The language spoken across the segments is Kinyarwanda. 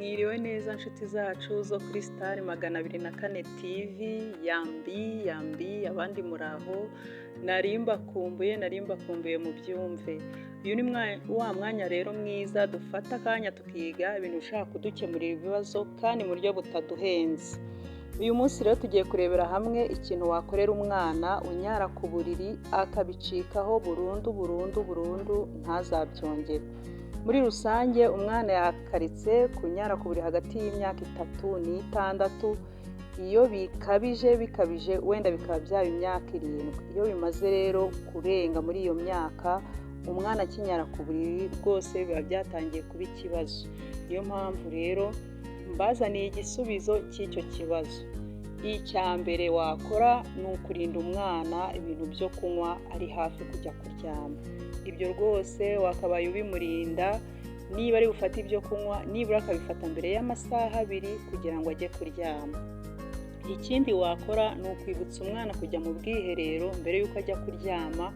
Mwiriwe neza nshuti zacu zo kuri Star 204 TV, yambi abandi muraho, narimbakumbuye mu byumve. Uyu ni wa mwanya rero mwiza dufata akanya tukiga ibintu bishaka kudukemurira ibibazo kandi mu buryo butaduhenze. Uyu munsi rero tugiye kurebera hamwe ikintu wakorera umwana unyara ku buriri akabicikaho burundu ntazabyongere. Muri rusange umwana yakaritse kunyara ku buriri hagati y'imyaka 3 n'6. Iyo bikabije wenda bikaba byaba imyaka 7. Iyo bimaze rero kurenga muri iyo myaka, umwana akinyara ku buriri rwose biba byatangiye kuba ikibazo. Niyo mpamvu rero mbazaniye igisubizo cy'icyo kibazo. Icya mbere wakora ni ukurinda umwana ibintu byo kunywa ari hafi kujya kuryama. Ibyo rwose wakabaye ubimurinda, niba ari gufata ibyo kunywa nibura akabifata mbere y'amasaha 2 kugira ngo ajye kuryama. Ikindi wakora ni ukwibutsa umwana kujya mu bwiherero mbere y'uko ajya kuryama,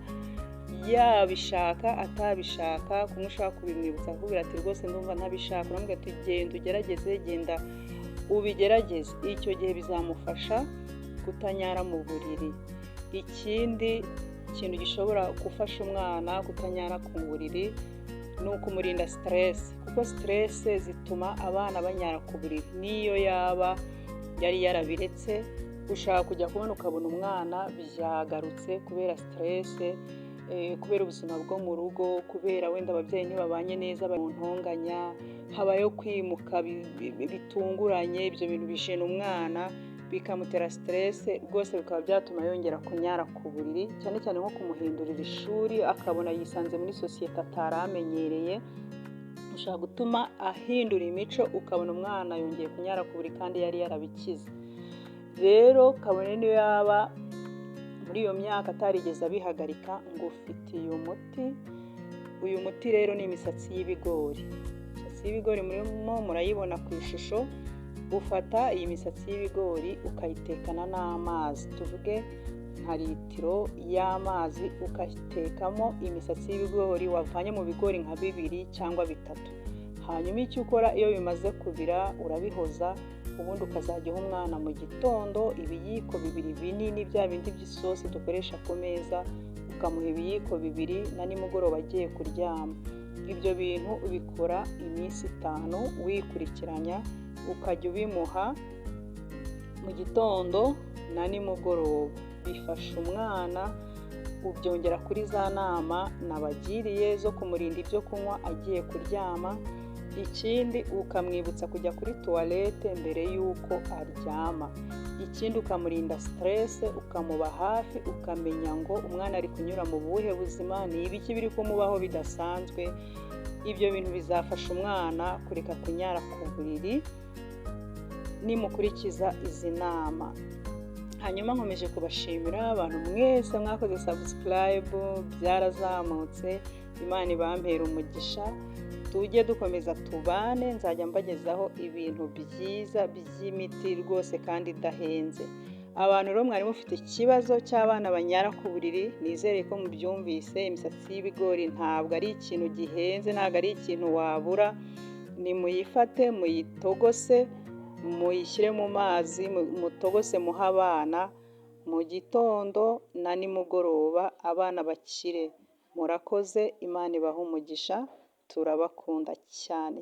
yabishaka atabishaka. Kumwe ushaka kubimwibutsa akubwira ati rwose ndumva ntabishaka, uramubwira ati genda ugerageze, genda ubigerageze. Icyo gihe bizamufasha kutanyara mu buriri. Ikindi kintu gishobora gufasha umwana kutanyara ku buriri ni ukumurinda stress, kuko stress zituma abana banyara ku buriri. Niyo yaba yari yarabiretse, ushaka kujya kubona ukabona umwana byagarutse kubera stress, kubera ubuzima bwo mu rugo, kubera wenda ababyeyi ntibabanye neza, bamuntonganya, habayo kwimuka bitunguranye. Ibyo bintu bishena umwana bikamutera stress rwose, bikaba byatuma yongera kunyara ku buriri, cyane cyane nko kumuhindurira ishuri akabona yisanze muri sosiyete ataramenyereye. Ushaka gutuma ahindura imico, ukabona umwana yongeye kunyara ku buriri kandi yari yarabikize. Rero kabone niyo yaba muri iyo myaka atarigeze abihagarika, ngo ufitiye umuti. Uyu muti rero ni imisatsi y'ibigori. Imisatsi y'ibigori murayibona ku ishusho. Ufata iyi misatsi y'ibigori ukayitekana n'amazi, tuvuge nka litiro y'amazi, ukayitekamo imisatsi y'ibigori wavanye mu bigori nka 2 cyangwa 3. Hanyuma icyo ukora iyo bimaze kubira, urabihoza, ubundi ukazajya uha umwana mu gitondo ibiyiko 2 binini, bya bindi by'isosi dukoresha ku meza, ukamuha ibiyiko 2 na nimugoroba agiye kuryama. Ibyo bintu ubikora iminsi 5 wikurikiranya, ukajya ubimuha mu gitondo na nimugoroba. Bifasha umwana, ubyongera kuri za nama nabagiriye zo kumurinda ibyo kunywa agiye kuryama. Ikindi ukamwibutsa kujya kuri toilette mbere y'uko aryama. Ikindi ukamurinda stress, ukamuba hafi, ukamenya ngo umwana ari kunyura mu buhe buzima, ni ibiki biri kumubaho bidasanzwe. Ibyo bintu bizafasha umwana kureka kunyara ku buriri nimukurikiza izi nama. Hanyuma nkomeje kubashimira abantu mwese mwakoze subscribe, byarazamutse. Imana ibampera umugisha, tujye dukomeza tubane. Nzajya mbagezaho ibintu byiza by'imiti rwose kandi idahenze. Abantu rero mwari mufite ikibazo cy'abana banyara ku buriri, nizere ko mubyumvise. Imisatsi y'ibigori ntabwo ari ikintu gihenze, ntabwo ari ikintu wabura. Ni muyifate, muyitogose, muyishyire mu mazi, mutogose muha abana mu gitondo na nimugoroba, abana bakire. Murakoze, Imana ibahe umugisha, turabakunda cyane.